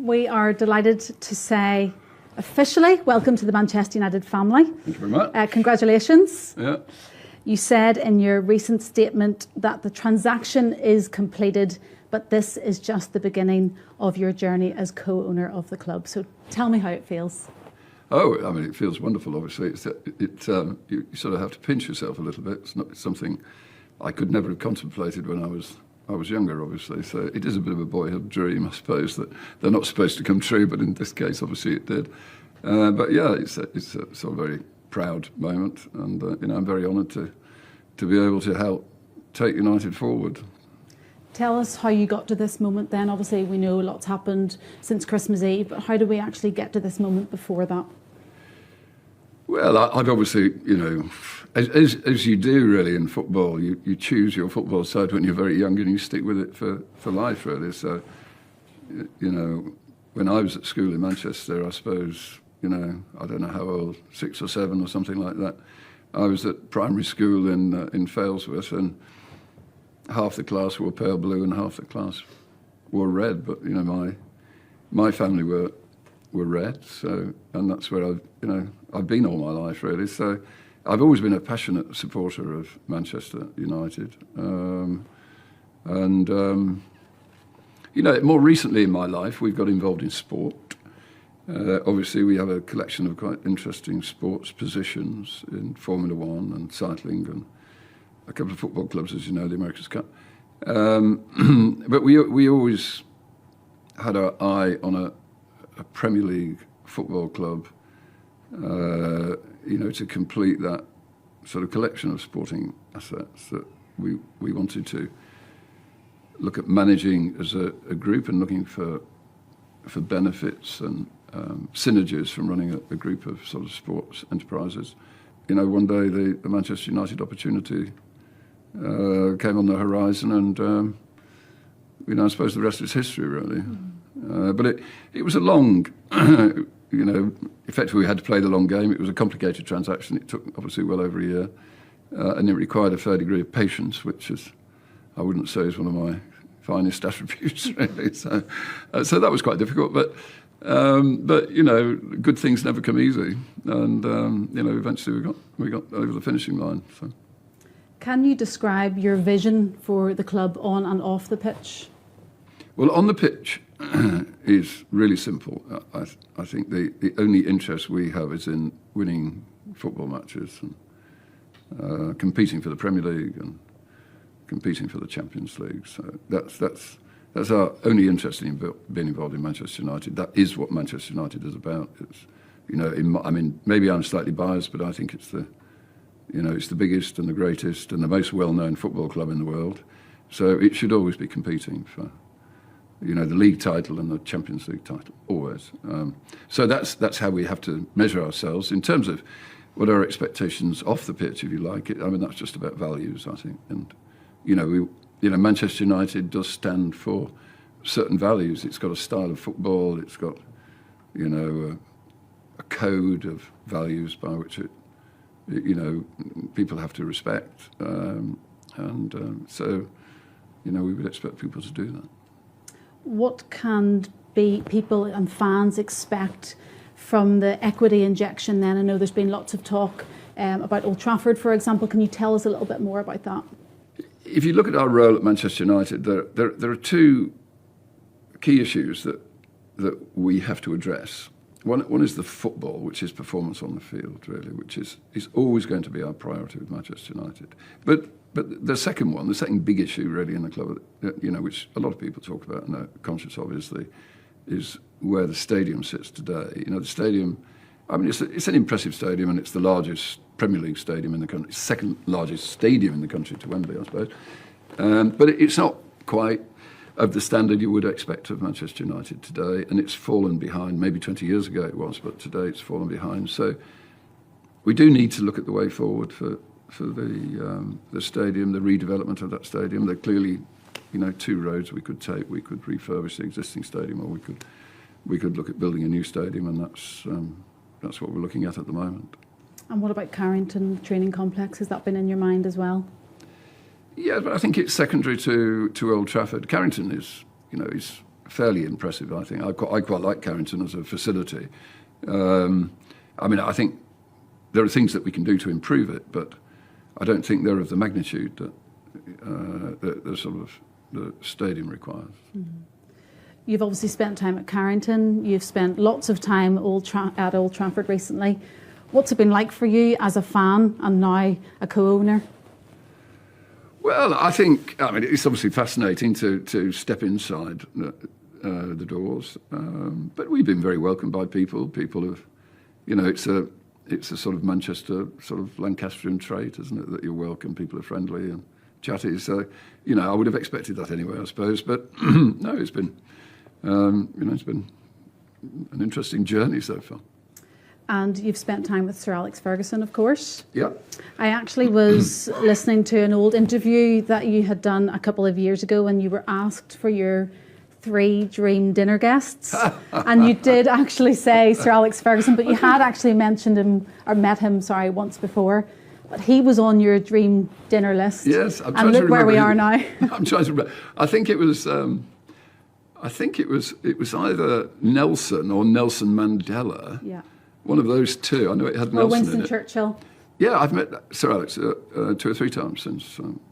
we are delighted to say officially welcome to the Manchester United family. Thank you very much. Congratulations. Yeah. You said in your recent statement that the transaction is completed, but this is just the beginning of your journey as co-owner of the club. So tell me how it feels. Oh, I mean, it feels wonderful, obviously. You sort of have to pinch yourself a little bit. It's not something I could never have contemplated when I was younger, obviously. So it is a bit of a boyhood dream, I suppose, that they're not supposed to come true, but in this case, obviously, it did. But yeah, it's a sort of very proud moment, and I'm very honoured to be able to help take United forward. Tell us how you got to this moment then. Obviously, we know lots happened since Christmas Eve, but how do we actually get to this moment before that? Well, I'd obviously, as you do really in football, you choose your football side when you're very young and you stick with it for life, really. So, when I was at school in Manchester, I suppose, I don't know how old, 6 or 7 or something like that. I was at primary school in Failsworth, and half the class wore pale blue and half the class wore red. But my family were red, so, and that's where I've been all my life, really. So I've always been a passionate supporter of Manchester United, more recently in my life we've got involved in sport. Obviously, we have a collection of quite interesting sports positions in Formula One and cycling, and a couple of football clubs, as you know, the America's Cup. But we always had our eye on a Premier League football club, to complete that sort of collection of sporting assets that we wanted to look at managing as a group and looking for benefits and synergies from running a group of sort of sports enterprises. One day the Manchester United opportunity came on the horizon, and I suppose the rest is history, really. But it was a long, effectively we had to play the long game. It was a complicated transaction. It took obviously well over a year, and it required a fair degree of patience, which I wouldn't say is one of my finest attributes, really. So that was quite difficult, but good things never come easy, and eventually we got over the finishing line. So. Can you describe your vision for the club on and off the pitch? Well, on the pitch is really simple. I think the only interest we have is in winning football matches and competing for the Premier League and competing for the Champions League. So that's our only interest in being involved in Manchester United. That is what Manchester United is about. It's, maybe I'm slightly biased, but I think it's the biggest and the greatest and the most well-known football club in the world. So it should always be competing for, the league title and the Champions League title, always. So that's how we have to measure ourselves in terms of what our expectations off the pitch, if you like. That's just about values, I think. And Manchester United does stand for certain values. It's got a style of football. It's got, a code of values by which people have to respect. So we would expect people to do that. What can people and fans expect from the equity injection then? I know there's been lots of talk about Old Trafford, for example. Can you tell us a little bit more about that? If you look at our role at Manchester United, there are two key issues that we have to address. One is the football, which is performance on the field, really, which is always going to be our priority with Manchester United. But the second big issue, really, in the club, which a lot of people talk about and are conscious of, is where the stadium sits today. The stadium, it's an impressive stadium, and it's the largest Premier League stadium in the country, second largest stadium in the country to Wembley, I suppose. But it's not quite of the standard you would expect of Manchester United today, and it's fallen behind. Maybe 20 years ago it was, but today it's fallen behind. So we do need to look at the way forward for the stadium, the redevelopment of that stadium. There are clearly, 2 roads we could take. We could refurbish the existing stadium, or we could look at building a new stadium, and that's what we're looking at the moment. And what about Carrington Training Complex? Has that been in your mind as well? Yeah, but I think it's secondary to Old Trafford. Carrington is fairly impressive, I think. I quite like Carrington as a facility. I think there are things that we can do to improve it, but I don't think they're of the magnitude that the stadium requires. Mm-hmm. You've obviously spent time at Carrington. You've spent lots of time at Old Trafford recently. What's it been like for you as a fan and now a co-owner? Well, I think it's obviously fascinating to step inside the doors, but we've been very welcomed by people. People have, it's a sort of Manchester, sort of Lancastrian trait, isn't it? That you're welcome, people are friendly and chatty. So, I would have expected that anyway, I suppose. But no, it's been, it's been an interesting journey so far. And you've spent time with Sir Alex Ferguson, of course. Yeah. I actually was listening to an old interview that you had done a couple of years ago, and you were asked for your 3 dream dinner guests. And you did actually say Sir Alex Ferguson, but you had actually mentioned him, or met him, once before. But he was on your dream dinner list. Yes, I'm trying and to look where we are now. I'm trying to remember. I think it was either Nelson or Nelson Mandela. Yeah. One of those two. I know it had Nelson or Winston in it. Churchill. Yeah, I've met Sir Alex 2 or 3 times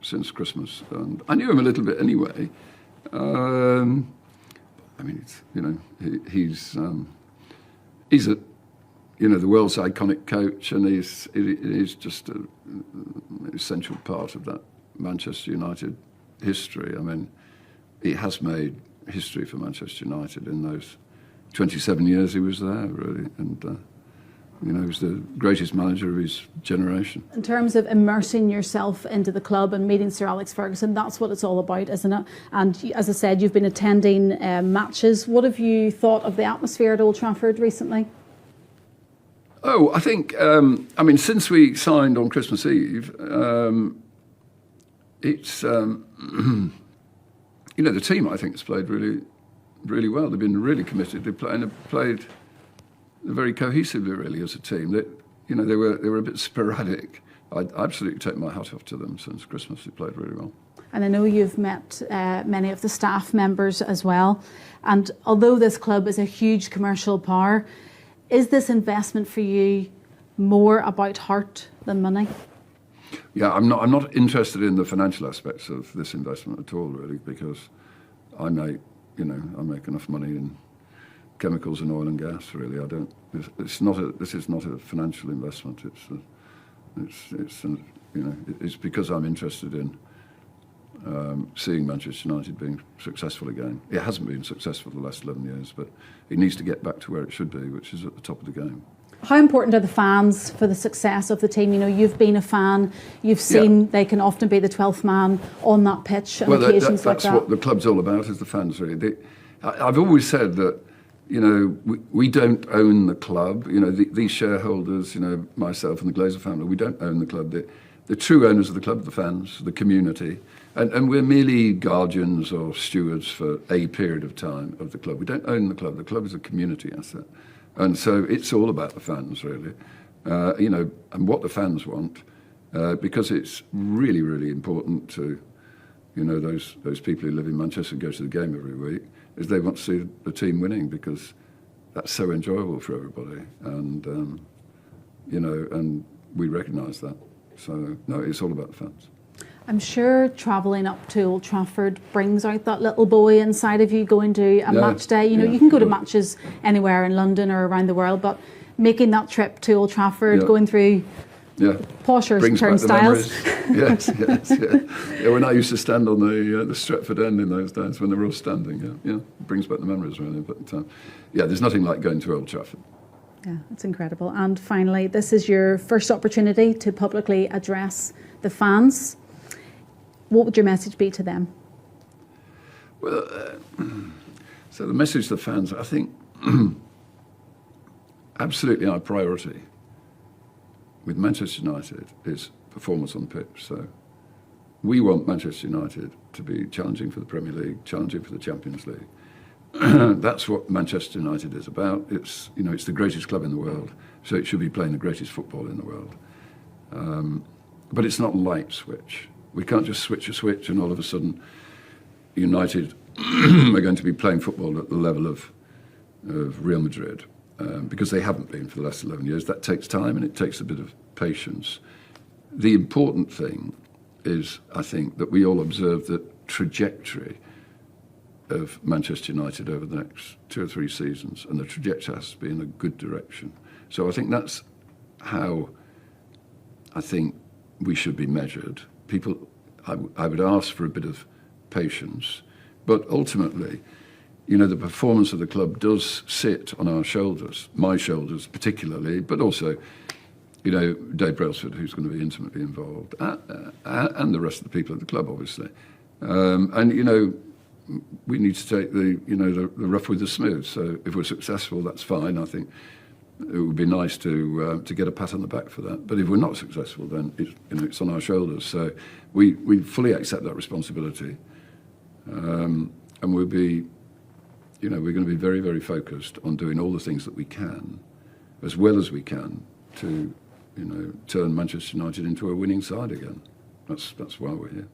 since Christmas, and I knew him a little bit anyway. He's the world's iconic coach, and he's just an essential part of that Manchester United history. I mean, he has made history for Manchester United in those 27 years he was there, really, and he was the greatest manager of his generation. In terms of immersing yourself into the club and meeting Sir Alex Ferguson, that's what it's all about, isn't it? And as I said, you've been attending matches. What have you thought of the atmosphere at Old Trafford recently? Oh, I think, since we signed on Christmas Eve, it's, the team, I think, has played really, really well. They've been really committed. They've played very cohesively, really, as a team. They were a bit sporadic. I'd absolutely take my hat off to them since Christmas. They played really well. And I know you've met many of the staff members as well. And although this club is a huge commercial power, is this investment for you more about heart than money? Yeah, I'm not interested in the financial aspects of this investment at all, really, because I make enough money in chemicals and oil and gas. Really, I don't. This is not a financial investment. It's because I'm interested in seeing Manchester United being successful again. It hasn't been successful the last 11 years, but it needs to get back to where it should be, which is at the top of the game. How important are the fans for the success of the team? You've been a fan. You've seen they can often be the 12th man on that pitch on occasions like that. That's what the club's all about, is the fans, really. I've always said that, we don't own the club. These shareholders, myself and the Glazer family, we don't own the club. The true owners of the club are the fans, the community. And we're merely guardians or stewards for a period of time of the club. We don't own the club. The club is a community asset. And so it's all about the fans, really, and what the fans want, because it's really, really important to, those people who live in Manchester and go to the game every week, is they want to see the team winning, because that's so enjoyable for everybody. And, and we recognise that. So, no, it's all about the fans. I'm sure travelling up to Old Trafford brings out that little boy inside of you going to a match day. You can go to matches anywhere in London or around the world, but making that trip to Old Trafford, going through posher turnstiles. Yes. Yeah, when I used to stand on the Stretford end in those days when they were all standing, it brings back the memories, really. But there's nothing like going to Old Trafford. Yeah, it's incredible. And finally, this is your first opportunity to publicly address the fans. What would your message be to them? Well, so the message to the fans, I think, absolutely our priority with Manchester United is performance on the pitch. So we want Manchester United to be challenging for the Premier League, challenging for the Champions League. That's what Manchester United is about. It's the greatest club in the world, so it should be playing the greatest football in the world. But it's not a light switch. We can't just switch a switch and all of a sudden United are going to be playing football at the level of Real Madrid, because they haven't been for the last 11 years. That takes time and it takes a bit of patience. The important thing is, I think, that we all observe the trajectory of Manchester United over the next 2 or 3 seasons, and the trajectory has to be in a good direction. So I think that's how I think we should be measured. People, I would ask for a bit of patience, but ultimately, you know, the performance of the club does sit on our shoulders, my shoulders particularly, but also, you know, Dave Brailsford, who's going to be intimately involved, and the rest of the people at the club, obviously. And, you know, we need to take the rough with the smooth. So if we're successful, that's fine. I think it would be nice to get a pat on the back for that. But if we're not successful, then it's on our shoulders. So we fully accept that responsibility, and we'll be, we're going to be very, very focused on doing all the things that we can, as well as we can, to turn Manchester United into a winning side again. That's why we're here.